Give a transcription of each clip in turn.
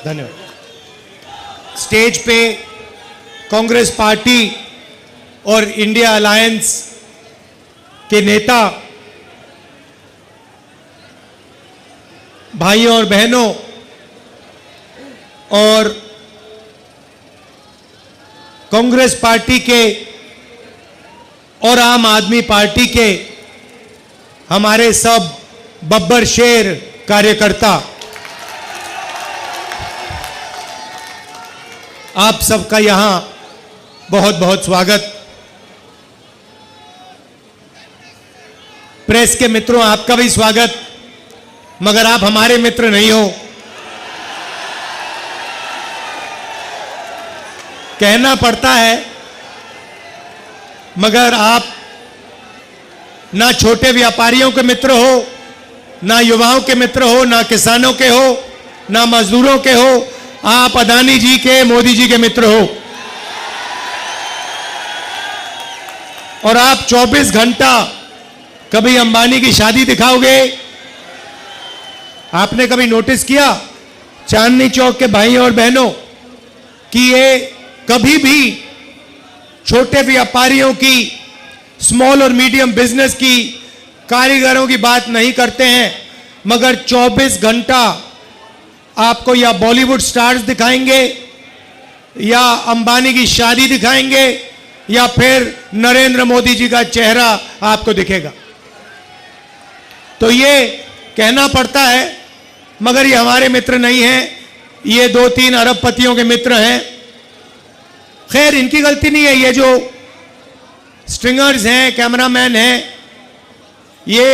धन्यवाद। स्टेज पे कांग्रेस पार्टी और इंडिया अलायंस के नेता, भाइयों और बहनों और कांग्रेस पार्टी के और आम आदमी पार्टी के हमारे सब बब्बर शेर कार्यकर्ता, आप सबका यहां बहुत बहुत स्वागत। प्रेस के मित्रों, आपका भी स्वागत, मगर आप हमारे मित्र नहीं हो। कहना पड़ता है, मगर आप ना छोटे व्यापारियों के मित्र हो, ना युवाओं के मित्र हो, ना किसानों के हो, ना मजदूरों के हो। आप अदानी जी के, मोदी जी के मित्र हो। और आप 24 घंटा कभी अंबानी की शादी दिखाओगे? आपने कभी नोटिस किया चांदनी चौक के भाइयों और बहनों कि ये कभी भी छोटे व्यापारियों की, स्मॉल और मीडियम बिजनेस की, कारीगरों की बात नहीं करते हैं, मगर 24 घंटा आपको या बॉलीवुड स्टार्स दिखाएंगे, या अंबानी की शादी दिखाएंगे, या फिर नरेंद्र मोदी जी का चेहरा आपको दिखेगा। तो ये कहना पड़ता है, मगर ये हमारे मित्र नहीं हैं, ये 2-3 अरबपतियों के मित्र हैं। खैर, इनकी गलती नहीं है। ये जो स्ट्रिंगर्स हैं, कैमरामैन हैं, ये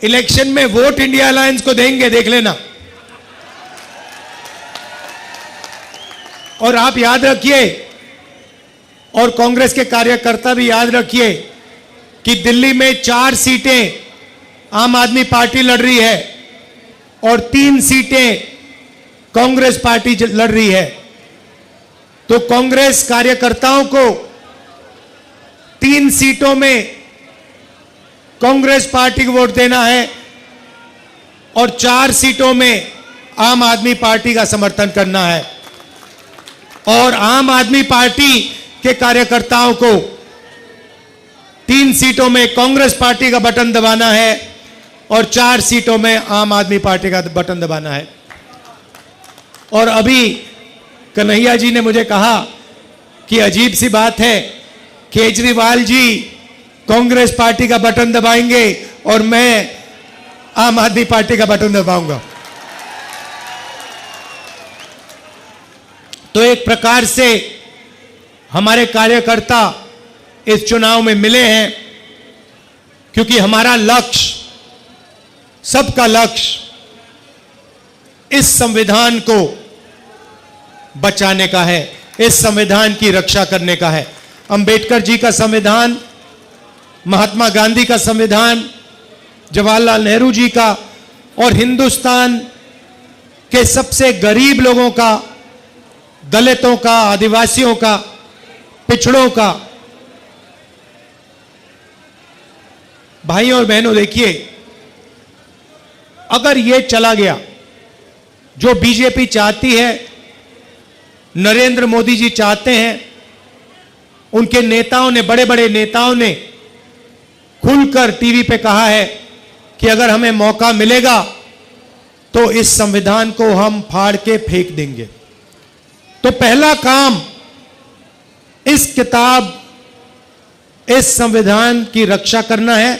इलेक्शन में वोट इंडिया अलायंस को देंगे, देख लेना। और आप याद रखिए, और कांग्रेस के कार्यकर्ता भी याद रखिए, कि दिल्ली में 4 सीटें आम आदमी पार्टी लड़ रही है और 3 सीटें कांग्रेस पार्टी लड़ रही है। तो कांग्रेस कार्यकर्ताओं को 3 सीटों में कांग्रेस पार्टी को वोट देना है और 4 सीटों में आम आदमी पार्टी का समर्थन करना है। और आम आदमी पार्टी के कार्यकर्ताओं को 3 सीटों में कांग्रेस पार्टी का बटन दबाना है और 4 सीटों में आम आदमी पार्टी का बटन दबाना है। और अभी कन्हैया जी ने मुझे कहा कि अजीब सी बात है, केजरीवाल जी कांग्रेस पार्टी का बटन दबाएंगे और मैं आम आदमी पार्टी का बटन दबाऊंगा। तो एक प्रकार से हमारे कार्यकर्ता इस चुनाव में मिले हैं, क्योंकि हमारा लक्ष्य, सबका लक्ष्य इस संविधान को बचाने का है, इस संविधान की रक्षा करने का है। अंबेडकर जी का संविधान, महात्मा गांधी का संविधान, जवाहरलाल नेहरू जी का, और हिंदुस्तान के सबसे गरीब लोगों का, दलितों का, आदिवासियों का, पिछड़ों का। भाइयों और बहनों, देखिए, अगर ये चला गया जो बीजेपी चाहती है, नरेंद्र मोदी जी चाहते हैं, उनके नेताओं ने, बड़े बड़े नेताओं ने खुलकर टीवी पे कहा है कि अगर हमें मौका मिलेगा तो इस संविधान को हम फाड़ के फेंक देंगे। तो पहला काम इस किताब, इस संविधान की रक्षा करना है,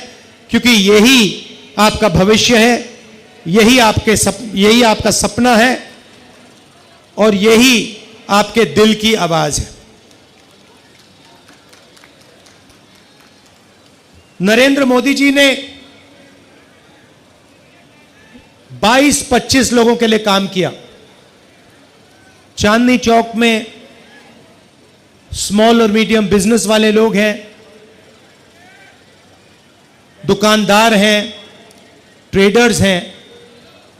क्योंकि यही आपका भविष्य है, यही आपका सपना है और यही आपके दिल की आवाज है। नरेंद्र मोदी जी ने 22-25 लोगों के लिए काम किया। चांदनी चौक में स्मॉल और मीडियम बिजनेस वाले लोग हैं, दुकानदार हैं, ट्रेडर्स हैं।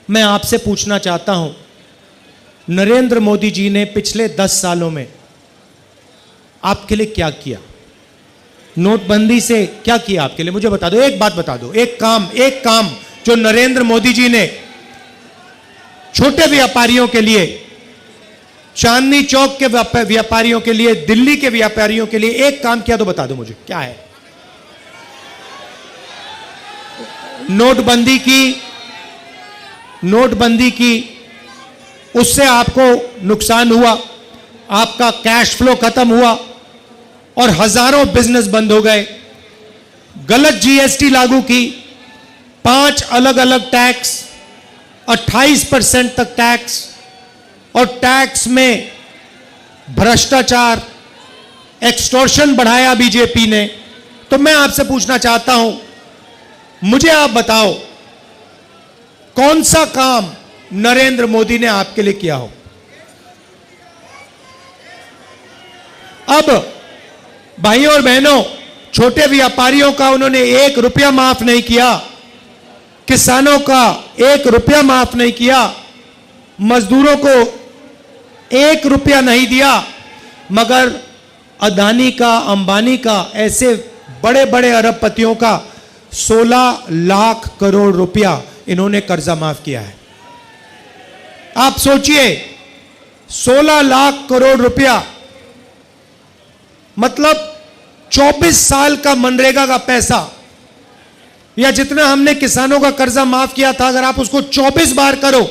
मैं आपसे पूछना चाहता हूं, नरेंद्र मोदी जी ने पिछले 10 सालों में आपके लिए क्या किया? नोटबंदी से क्या किया आपके लिए? मुझे बता दो, एक बात बता दो, एक काम जो नरेंद्र मोदी जी ने छोटे व्यापारियों के लिए, चांदनी चौक के व्यापारियों के लिए, दिल्ली के व्यापारियों के लिए एक काम किया तो बता दो मुझे, क्या है? नोटबंदी की, उससे आपको नुकसान हुआ, आपका कैश फ्लो खत्म हुआ और हजारों बिजनेस बंद हो गए। गलत जीएसटी लागू की, 5 अलग अलग टैक्स, 28% तक टैक्स, और टैक्स में भ्रष्टाचार, एक्सटॉर्शन बढ़ाया बीजेपी ने। तो मैं आपसे पूछना चाहता हूं, मुझे आप बताओ कौन सा काम नरेंद्र मोदी ने आपके लिए किया हो? अब भाइयों और बहनों, छोटे व्यापारियों का उन्होंने 1 रुपया माफ नहीं किया, किसानों का 1 रुपया माफ नहीं किया, मजदूरों को 1 रुपया नहीं दिया, मगर अदानी का, अंबानी का, ऐसे बड़े बड़े अरबपतियों का 16 लाख करोड़ रुपया इन्होंने कर्जा माफ किया है। आप सोचिए, 16 लाख करोड़ रुपया मतलब 24 साल का मनरेगा का पैसा, या जितना हमने किसानों का कर्जा माफ किया था, अगर आप उसको 24 बार करो,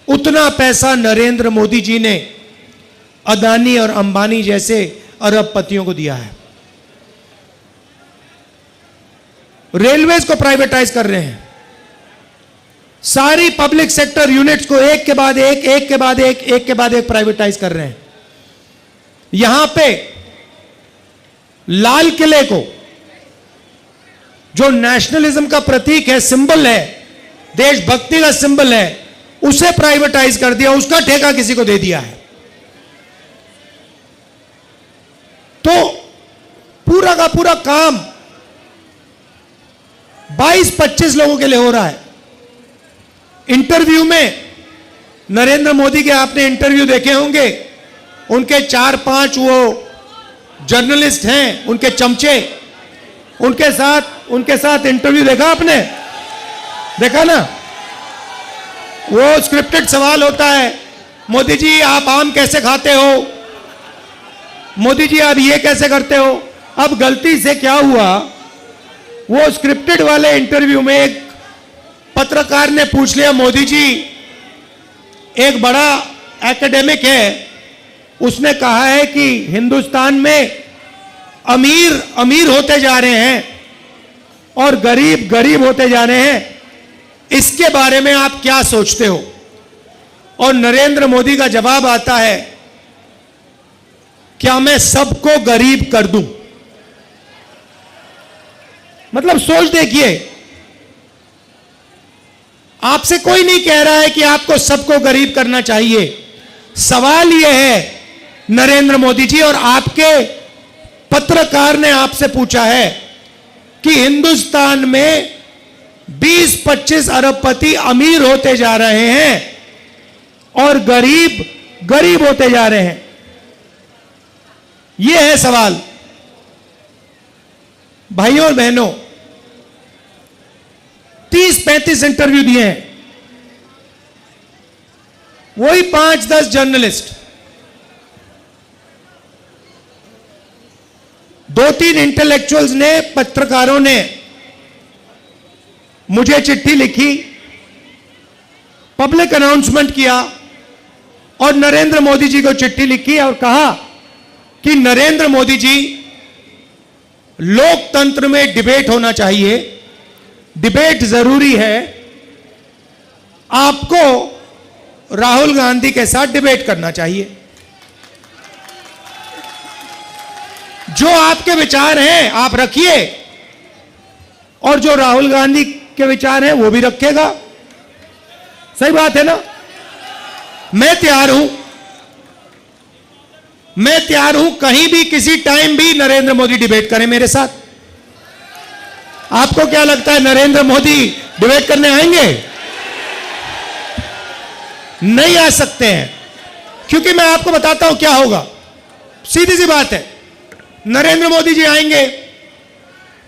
उतना पैसा नरेंद्र मोदी जी ने अदानी और अंबानी जैसे अरबपतियों को दिया है। रेलवेज को प्राइवेटाइज कर रहे हैं, सारी पब्लिक सेक्टर यूनिट्स को एक के बाद एक प्राइवेटाइज कर रहे हैं। यहां पे लाल किले को, जो नेशनलिज्म का प्रतीक है, सिंबल है, देशभक्ति का सिंबल है, उसे प्राइवेटाइज कर दिया, उसका ठेका किसी को दे दिया है। तो पूरा का पूरा काम 22-25 लोगों के लिए हो रहा है। इंटरव्यू में नरेंद्र मोदी के आपने इंटरव्यू देखे होंगे, उनके 4-5 वो जर्नलिस्ट हैं, उनके चमचे, उनके साथ इंटरव्यू देखा आपने? देखा ना? वो स्क्रिप्टेड सवाल होता है, मोदी जी आप आम कैसे खाते हो, मोदी जी आप ये कैसे करते हो। अब गलती से क्या हुआ, वो स्क्रिप्टेड वाले इंटरव्यू में एक पत्रकार ने पूछ लिया, मोदी जी एक बड़ा एकेडमिक है, उसने कहा है कि हिंदुस्तान में अमीर अमीर होते जा रहे हैं और गरीब गरीब होते जा रहे हैं, इसके बारे में आप क्या सोचते हो? और नरेंद्र मोदी का जवाब आता है, क्या मैं सबको गरीब कर दूं? मतलब सोच देखिए, आपसे कोई नहीं कह रहा है कि आपको सबको गरीब करना चाहिए। सवाल यह है, नरेंद्र मोदी जी और आपके पत्रकार ने आपसे पूछा है कि हिंदुस्तान में 20-25 अरबपति अमीर होते जा रहे हैं और गरीब गरीब होते जा रहे हैं। यह है सवाल। भाइयों और बहनों, 30-35 इंटरव्यू दिए हैं, वही 5-10 जर्नलिस्ट, 2-3 इंटेलेक्चुअल्स ने, पत्रकारों ने मुझे चिट्ठी लिखी, पब्लिक अनाउंसमेंट किया और नरेंद्र मोदी जी को चिट्ठी लिखी और कहा कि नरेंद्र मोदी जी, लोकतंत्र में डिबेट होना चाहिए, डिबेट जरूरी है, आपको राहुल गांधी के साथ डिबेट करना चाहिए। जो आपके विचार हैं आप रखिए और जो राहुल गांधी के विचार हैं वो भी रखेगा। सही बात है ना? मैं तैयार हूं कहीं भी किसी टाइम भी नरेंद्र मोदी डिबेट करें मेरे साथ। आपको क्या लगता है नरेंद्र मोदी डिबेट करने आएंगे? नहीं आ सकते हैं, क्योंकि मैं आपको बताता हूं क्या होगा। सीधी सी बात है, नरेंद्र मोदी जी आएंगे,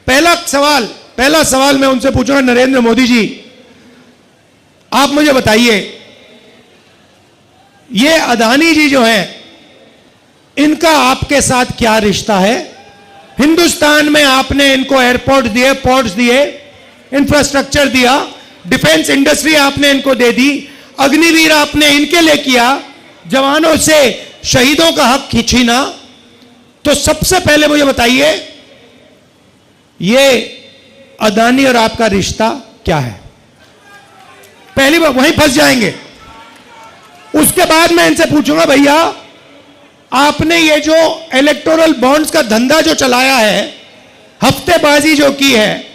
पहला सवाल मैं उनसे पूछूंगा, नरेंद्र मोदी जी आप मुझे बताइए ये अदानी जी जो हैं, इनका आपके साथ क्या रिश्ता है? हिंदुस्तान में आपने इनको एयरपोर्ट दिए, पोर्ट्स दिए, इंफ्रास्ट्रक्चर दिया, डिफेंस इंडस्ट्री आपने इनको दे दी, अग्निवीर आपने इनके लिए किया, जवानों से शहीदों का हक खींचीना। तो सबसे पहले मुझे बताइए, ये अदानी और आपका रिश्ता क्या है? पहली बार वहीं फंस जाएंगे। उसके बाद मैं इनसे पूछूंगा, भैया आपने ये जो इलेक्टोरल बॉन्ड्स का धंधा जो चलाया है, हफ्तेबाजी जो की है,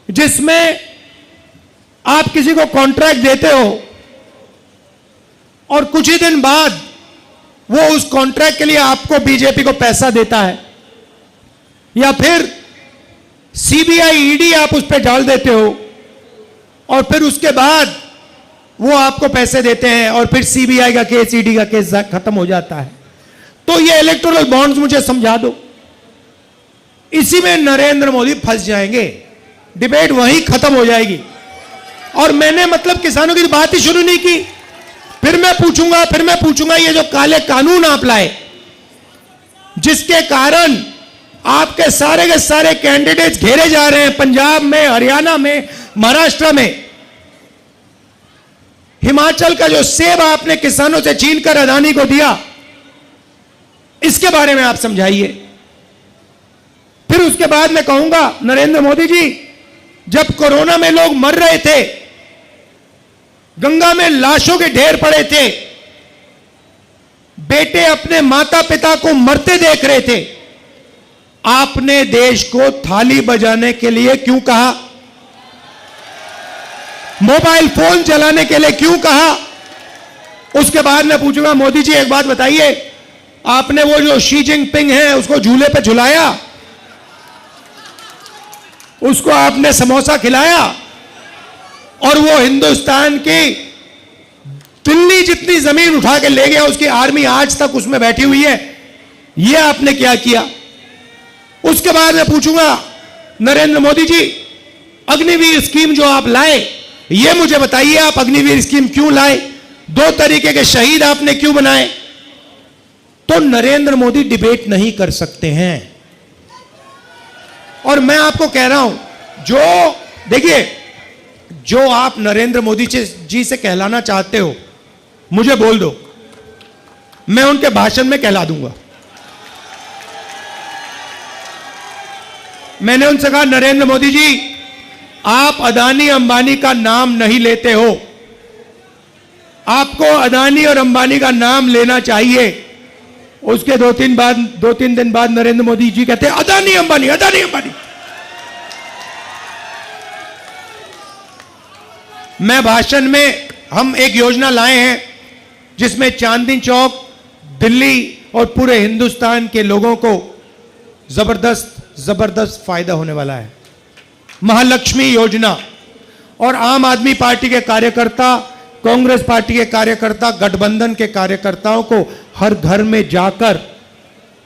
जिसमें आप किसी को कॉन्ट्रैक्ट देते हो और कुछ ही दिन बाद वो उस कॉन्ट्रैक्ट के लिए आपको बीजेपी को पैसा देता है, या फिर सीबीआई ईडी आप उस पर डाल देते हो और फिर उसके बाद वो आपको पैसे देते हैं और फिर सीबीआई का केस, ईडी का केस खत्म हो जाता है। तो ये इलेक्टोरल बॉन्ड्स मुझे समझा दो। इसी में नरेंद्र मोदी फंस जाएंगे, डिबेट वहीं खत्म हो जाएगी। और मैंने मतलब किसानों की बात ही शुरू नहीं की। फिर मैं पूछूंगा ये जो काले कानून आप लाए, जिसके कारण आपके सारे के सारे कैंडिडेट्स घेरे जा रहे हैं, पंजाब में, हरियाणा में, महाराष्ट्र में, हिमाचल का जो सेब आपने किसानों से छीनकर अदानी को दिया, इसके बारे में आप समझाइए। फिर उसके बाद मैं कहूंगा, नरेंद्र मोदी जी, जब कोरोना में लोग मर रहे थे, गंगा में लाशों के ढेर पड़े थे, बेटे अपने माता पिता को मरते देख रहे थे, आपने देश को थाली बजाने के लिए क्यों कहा? मोबाइल फोन चलाने के लिए क्यों कहा? उसके बाद मैं पूछूंगा, मोदी जी एक बात बताइए, आपने वो जो शी जिनपिंग है उसको झूले पे झुलाया, उसको आपने समोसा खिलाया, और वो हिंदुस्तान की दिल्ली जितनी जमीन उठा के ले गया, उसकी आर्मी आज तक उसमें बैठी हुई है, ये आपने क्या किया? उसके बाद मैं पूछूंगा, नरेंद्र मोदी जी, अग्निवीर स्कीम जो आप लाए, ये मुझे बताइए, आप अग्निवीर स्कीम क्यों लाए? 2 तरीके के शहीद आपने क्यों बनाए? तो नरेंद्र मोदी डिबेट नहीं कर सकते हैं। और मैं आपको कह रहा हूं, जो देखिए, जो आप नरेंद्र मोदी जी से कहलाना चाहते हो, मुझे बोल दो, मैं उनके भाषण में कहला दूंगा। मैंने उनसे कहा, नरेंद्र मोदी जी, आप अदानी अंबानी का नाम नहीं लेते हो, आपको अदानी और अंबानी का नाम लेना चाहिए। उसके 2-3 दिन बाद नरेंद्र मोदी जी कहते हैं, अदानी अंबानी, अदानी अंबानी। मैं भाषण में, हम एक योजना लाए हैं जिसमें चांदनी चौक, दिल्ली और पूरे हिंदुस्तान के लोगों को जबरदस्त फायदा होने वाला है। महालक्ष्मी योजना। और आम आदमी पार्टी के कार्यकर्ता, कांग्रेस पार्टी के कार्यकर्ता, गठबंधन के कार्यकर्ताओं को हर घर में जाकर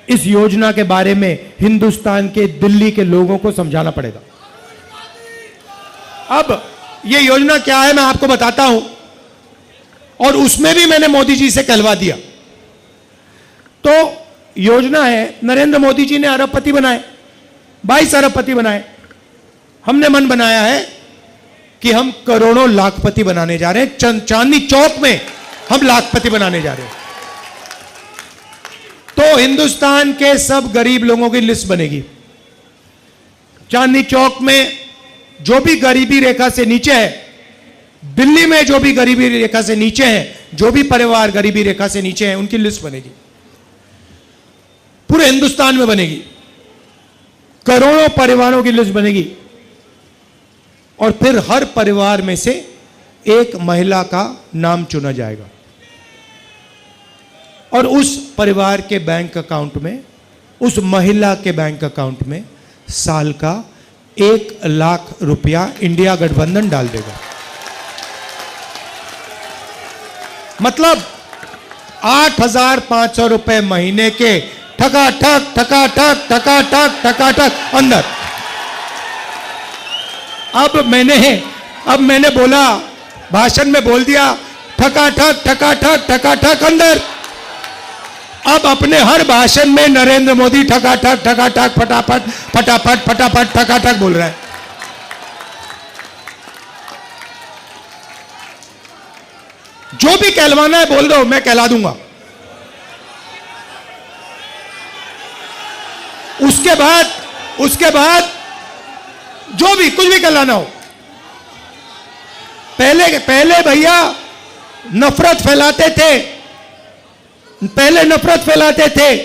इस योजना के बारे में हिंदुस्तान के, दिल्ली के लोगों को समझाना पड़ेगा। अब ये योजना क्या है मैं आपको बताता हूं, और उसमें भी मैंने मोदी जी से कहलवा दिया। तो योजना है, नरेंद्र मोदी जी ने अरबपति बनाए, 22 अरबपति बनाए। हमने मन बनाया है कि हम करोड़ों लाखपति बनाने जा रहे हैं। चांदनी चौक में हम लाखपति बनाने जा रहे हैं। तो हिंदुस्तान के सब गरीब लोगों की लिस्ट बनेगी। चांदनी चौक में जो भी गरीबी रेखा से नीचे है, दिल्ली में जो भी गरीबी रेखा से नीचे है, जो भी परिवार गरीबी रेखा से नीचे है, उनकी लिस्ट बनेगी। पूरे हिंदुस्तान में बनेगी, करोड़ों परिवारों की लिस्ट बनेगी। और फिर हर परिवार में से एक महिला का नाम चुना जाएगा, और उस परिवार के बैंक अकाउंट में, उस महिला के बैंक अकाउंट में साल का 1 लाख रुपया इंडिया गठबंधन डाल देगा। मतलब 8,500 रुपए महीने के ठकाठक ठकाठक ठकाठक ठकाठक अंदर। अब मैंने बोला, भाषण में बोल दिया ठकाठक ठकाठक ठकाठक अंदर। अब अपने हर भाषण में नरेंद्र मोदी ठकाठक ठकाठक फटाफट फटाफट फटाफट ठकाठक बोल रहा है। जो भी कहलवाना है बोल दो, मैं कहला दूंगा। उसके बाद जो भी कुछ भी कहलाना हो, पहले भैया नफरत फैलाते थे,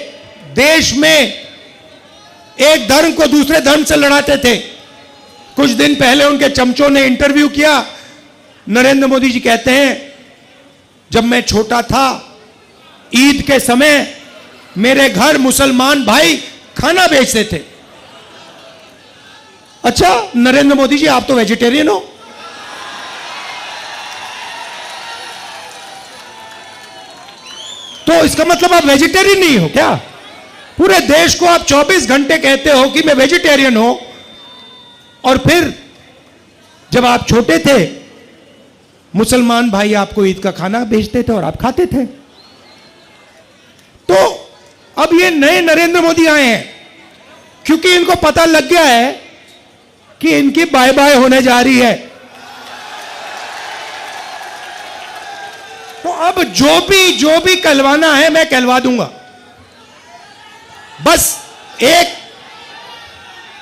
देश में एक धर्म को दूसरे धर्म से लड़ाते थे। कुछ दिन पहले उनके चमचों ने इंटरव्यू किया। नरेंद्र मोदी जी कहते हैं, जब मैं छोटा था, ईद के समय मेरे घर मुसलमान भाई खाना बेचते थे। अच्छा नरेंद्र मोदी जी, आप तो वेजिटेरियन हो। तो इसका मतलब आप वेजिटेरियन नहीं हो क्या? पूरे देश को आप 24 घंटे कहते हो कि मैं वेजिटेरियन हूं, और फिर जब आप छोटे थे मुसलमान भाई आपको ईद का खाना भेजते थे और आप खाते थे। तो अब ये नए नरेंद्र मोदी आए हैं, क्योंकि इनको पता लग गया है कि इनकी बाय बाय होने जा रही है। तो अब जो भी कहलवाना है मैं कहलवा दूंगा। बस एक,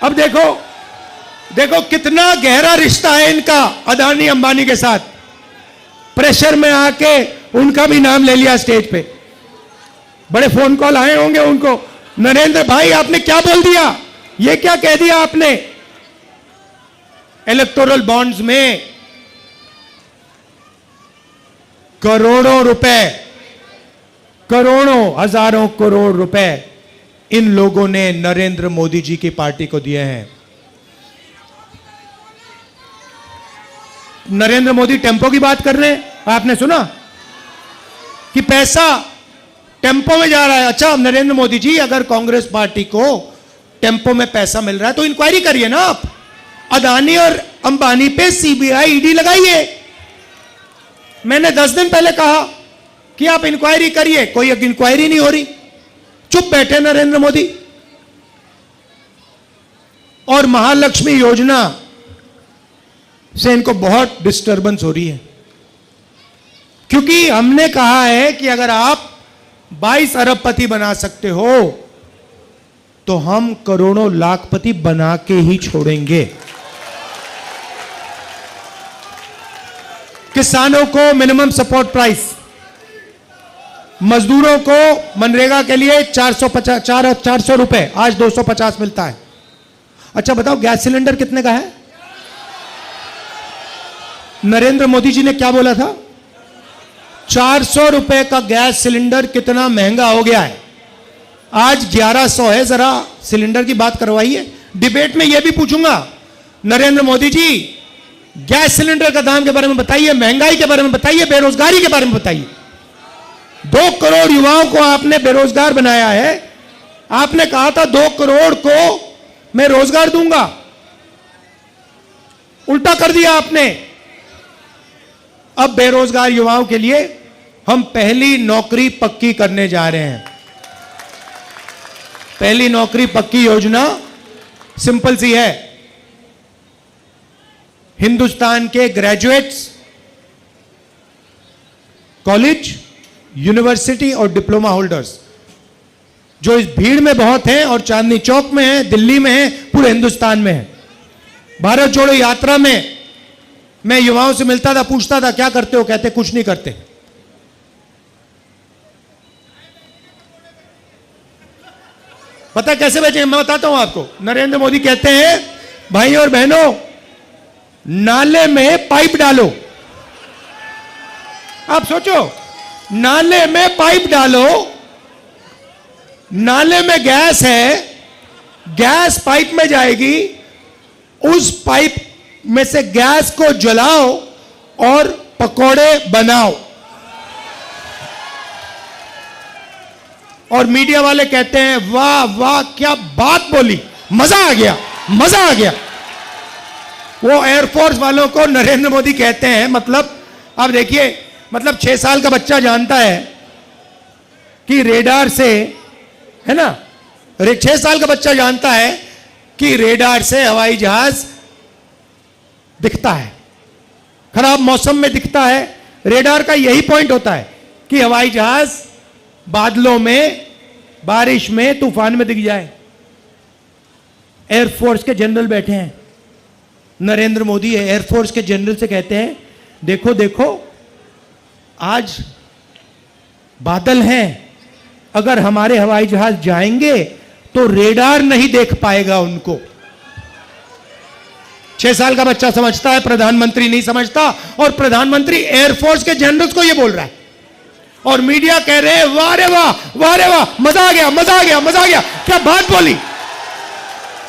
अब देखो कितना गहरा रिश्ता है इनका अदानी अंबानी के साथ। प्रेशर में आके उनका भी नाम ले लिया स्टेज पे। बड़े फोन कॉल आए होंगे उनको, नरेंद्र भाई आपने क्या बोल दिया, ये क्या कह दिया आपने। इलेक्टोरल बॉन्ड्स में करोड़ों रुपए, हजारों करोड़ रुपए इन लोगों ने नरेंद्र मोदी जी की पार्टी को दिए हैं। नरेंद्र मोदी टेम्पो की बात कर रहे हैं, आपने सुना कि पैसा टेम्पो में जा रहा है। अच्छा नरेंद्र मोदी जी, अगर कांग्रेस पार्टी को टेम्पो में पैसा मिल रहा है तो इंक्वायरी करिए ना आप। अदानी और अंबानी पे सीबीआई ईडी लगाइए। मैंने 10 दिन पहले कहा कि आप इंक्वायरी करिए, कोई इंक्वायरी नहीं हो रही, चुप बैठे नरेंद्र मोदी। और महालक्ष्मी योजना से इनको बहुत डिस्टर्बेंस हो रही है, क्योंकि हमने कहा है कि अगर आप 22 अरबपति बना सकते हो तो हम करोड़ों लाखपति बना के ही छोड़ेंगे। किसानों को मिनिमम सपोर्ट प्राइस, मजदूरों को मनरेगा के लिए 400 रुपए, आज 250 मिलता है। अच्छा बताओ गैस सिलेंडर कितने का है? नरेंद्र मोदी जी ने क्या बोला था? 400 रुपए का गैस सिलेंडर कितना महंगा हो गया है, आज 1100 है। जरा सिलेंडर की बात करवाइए। डिबेट में यह भी पूछूंगा, नरेंद्र मोदी जी गैस सिलेंडर का दाम के बारे में बताइए, महंगाई के बारे में बताइए, बेरोजगारी के बारे में बताइए। 2 करोड़ युवाओं को आपने बेरोजगार बनाया है। आपने कहा था 2 करोड़ को मैं रोजगार दूंगा, उल्टा कर दिया आपने। अब बेरोजगार युवाओं के लिए हम पहली नौकरी पक्की करने जा रहे हैं। पहली नौकरी पक्की योजना सिंपल सी है। हिंदुस्तान के ग्रेजुएट्स, कॉलेज, यूनिवर्सिटी और डिप्लोमा होल्डर्स जो इस भीड़ में बहुत हैं और चांदनी चौक में हैं, दिल्ली में हैं, पूरे हिंदुस्तान में हैं। भारत जोड़ो यात्रा में मैं युवाओं से मिलता था, पूछता था क्या करते हो, कहते कुछ नहीं करते। पता कैसे बेचेंगे, मैं बताता हूं आपको। नरेंद्र मोदी कहते हैं भाई और बहनों, नाले में पाइप डालो। आप सोचो, नाले में पाइप डालो, नाले में गैस है, गैस पाइप में जाएगी, उस पाइप में से गैस को जलाओ और पकोड़े बनाओ। और मीडिया वाले कहते हैं वाह वाह क्या बात बोली, मजा आ गया, मजा आ गया। वो एयरफोर्स वालों को नरेंद्र मोदी कहते हैं, मतलब अब देखिए मतलब 6 साल का बच्चा जानता है कि रेडार से, है ना, 6 साल का बच्चा जानता है कि रेडार से हवाई जहाज दिखता है, खराब मौसम में दिखता है। रेडार का यही पॉइंट होता है कि हवाई जहाज बादलों में, बारिश में, तूफान में दिख जाए। एयरफोर्स के जनरल बैठे हैं, नरेंद्र मोदी एयरफोर्स के जनरल से कहते हैं, देखो देखो आज बादल हैं, अगर हमारे हवाई जहाज जाएंगे तो रेडार नहीं देख पाएगा उनको। 6 साल का बच्चा समझता है, प्रधानमंत्री नहीं समझता, और प्रधानमंत्री एयरफोर्स के जनरल्स को यह बोल रहा है, और मीडिया कह रहे हैं वाह रे वाह, वाह रे वाह, मजा आ गया, मजा आ गया, मजा आ गया। क्या बात बोली,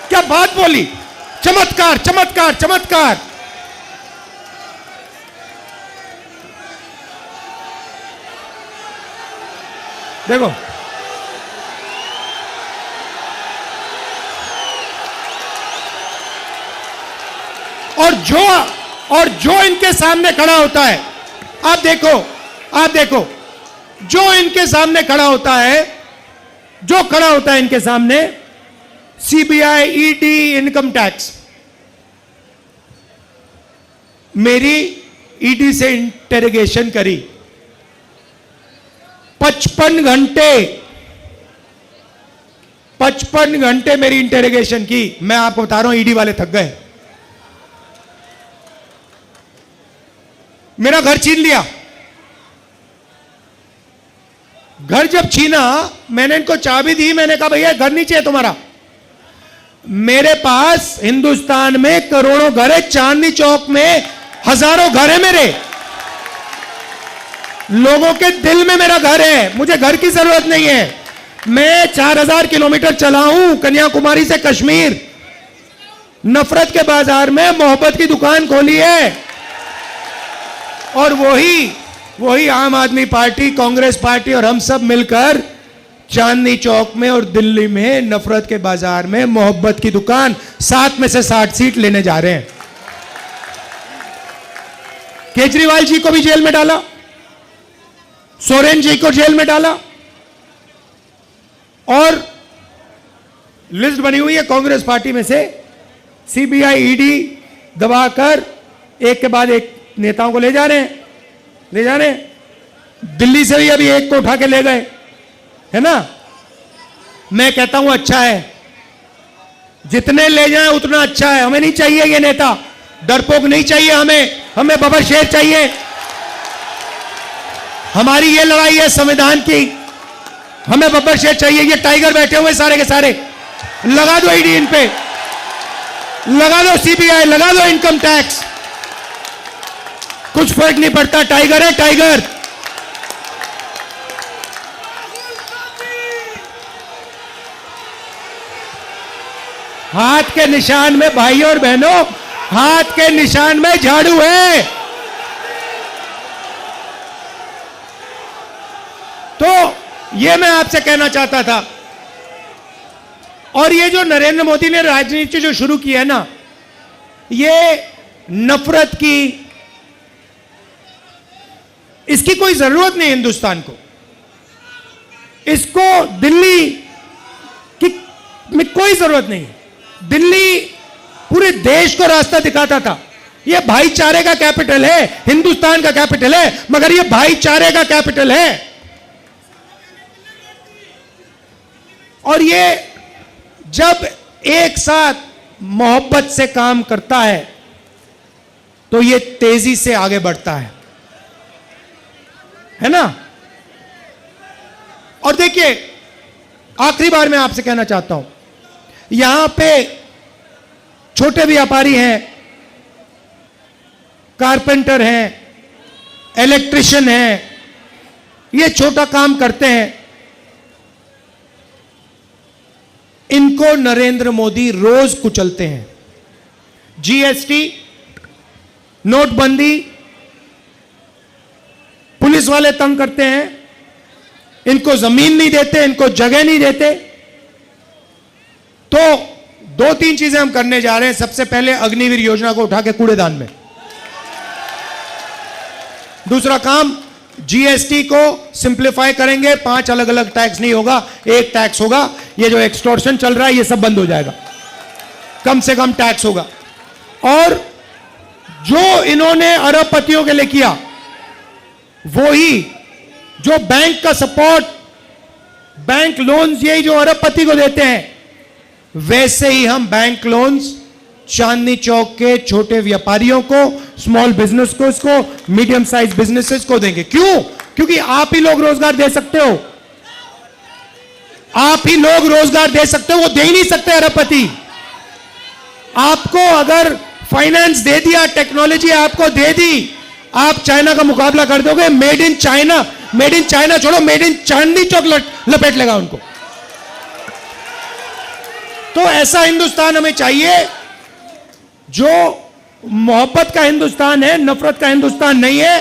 क्या बात बोली, चमत्कार चमत्कार चमत्कार। देखो और जो इनके सामने खड़ा होता है, आप देखो जो इनके सामने खड़ा होता है, जो खड़ा होता है इनके सामने, सीबीआई, ईडी, इनकम टैक्स। मेरी ईडी से इंटेरोगेशन करी 55 घंटे मेरी इंटेरोगेशन की। मैं आपको बता रहा हूं, ईडी वाले थक गए। मेरा घर छीन लिया। घर जब छीना, मैंने इनको चाबी दी, मैंने कहा भैया घर नहीं चाहिए तुम्हारा। मेरे पास हिंदुस्तान में करोड़ों घर है, चांदनी चौक में हजारों घर है मेरे। लोगों के दिल में मेरा घर है, मुझे घर की जरूरत नहीं है। मैं 4000 किलोमीटर चला हूं कन्याकुमारी से कश्मीर, नफरत के बाजार में मोहब्बत की दुकान खोली है। और वही आम आदमी पार्टी, कांग्रेस पार्टी और हम सब मिलकर चांदनी चौक में और दिल्ली में नफरत के बाजार में मोहब्बत की दुकान 7 में से 60 सीट लेने जा रहे हैं। केजरीवाल जी को भी जेल में डाला, सोरेन जी को जेल में डाला, और लिस्ट बनी हुई है कांग्रेस पार्टी में से, सीबीआई, ईडी दबाकर एक के बाद एक नेताओं को ले जा रहे हैं। दिल्ली से भी अभी एक को उठा के ले गए, है ना। मैं कहता हूं अच्छा है, जितने ले जाएं उतना अच्छा है। हमें नहीं चाहिए ये नेता, डरपोक नहीं चाहिए हमें बबर शेर चाहिए। हमारी ये लड़ाई है संविधान की, हमें बब्बर शेर चाहिए। ये टाइगर बैठे हुए सारे के सारे, लगा दो ईडी इन पे, लगा दो सीबीआई, लगा दो इनकम टैक्स, कुछ फर्क नहीं पड़ता। टाइगर है टाइगर। हाथ के निशान में भाइयों और बहनों, हाथ के निशान में झाड़ू है। तो ये मैं आपसे कहना चाहता था। और ये जो नरेंद्र मोदी ने राजनीति जो शुरू की है ना, ये नफरत की, इसकी कोई जरूरत नहीं हिंदुस्तान को। इसको दिल्ली की में कोई जरूरत नहीं। दिल्ली पूरे देश को रास्ता दिखाता था। यह भाईचारे का कैपिटल है, हिंदुस्तान का कैपिटल है, मगर यह भाईचारे का कैपिटल है। और ये जब एक साथ मोहब्बत से काम करता है तो ये तेजी से आगे बढ़ता है ना। और देखिए, आखिरी बार मैं आपसे कहना चाहता हूं, यहां पे छोटे व्यापारी हैं, कारपेंटर हैं, इलेक्ट्रिशियन हैं, ये छोटा काम करते हैं। इनको नरेंद्र मोदी रोज कुचलते हैं। जीएसटी, नोटबंदी, पुलिस वाले तंग करते हैं, इनको जमीन नहीं देते, इनको जगह नहीं देते। तो 2-3 चीजें हम करने जा रहे हैं। सबसे पहले अग्निवीर योजना को उठा के कूड़ेदान में। दूसरा काम, जीएसटी को सिंप्लीफाई करेंगे, 5 अलग अलग टैक्स नहीं होगा, एक टैक्स होगा। ये जो एक्सटॉर्शन चल रहा है ये सब बंद हो जाएगा, कम से कम टैक्स होगा। और जो इन्होंने अरबपतियों के लिए किया, वो ही जो बैंक का सपोर्ट, बैंक लोन्स यही जो अरबपति को देते हैं, वैसे ही हम बैंक लोन्स चांदनी चौक के छोटे व्यापारियों को, स्मॉल बिजनेस को, मीडियम साइज बिजनेसेस को देंगे। क्यों? क्योंकि आप ही लोग रोजगार दे सकते हो, आप ही लोग रोजगार दे सकते हो, वो दे ही नहीं सकते अरबपति। आपको अगर फाइनेंस दे दिया, टेक्नोलॉजी आपको दे दी, आप चाइना का मुकाबला कर दोगे। मेड इन चाइना छोड़ो, मेड इन चांदनी चौक लपेट लेगा उनको। तो ऐसा हिंदुस्तान हमें चाहिए जो मोहब्बत का हिंदुस्तान है, नफरत का हिंदुस्तान नहीं है।